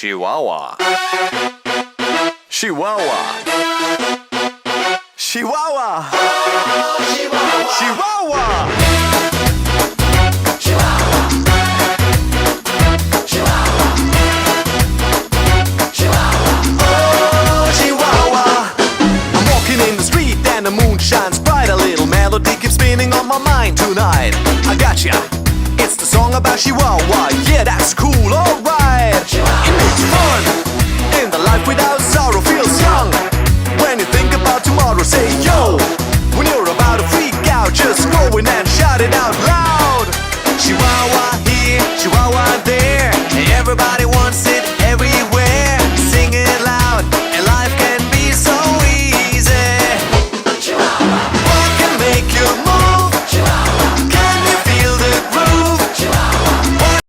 Chihuahua. Chihuahua. Chihuahua. Chihuahua. The moon shines bright, a little melody keeps spinning on my mind tonight. I gotcha, it's the song about Chihuahua. Yeah, that's cool, alright. It makes fun in the life without sorrow, feels young. When you think about tomorrow, say yo. When you're about to freak out, just go in and shout it out loud. Chihuahua here, Chihuahua there, everybody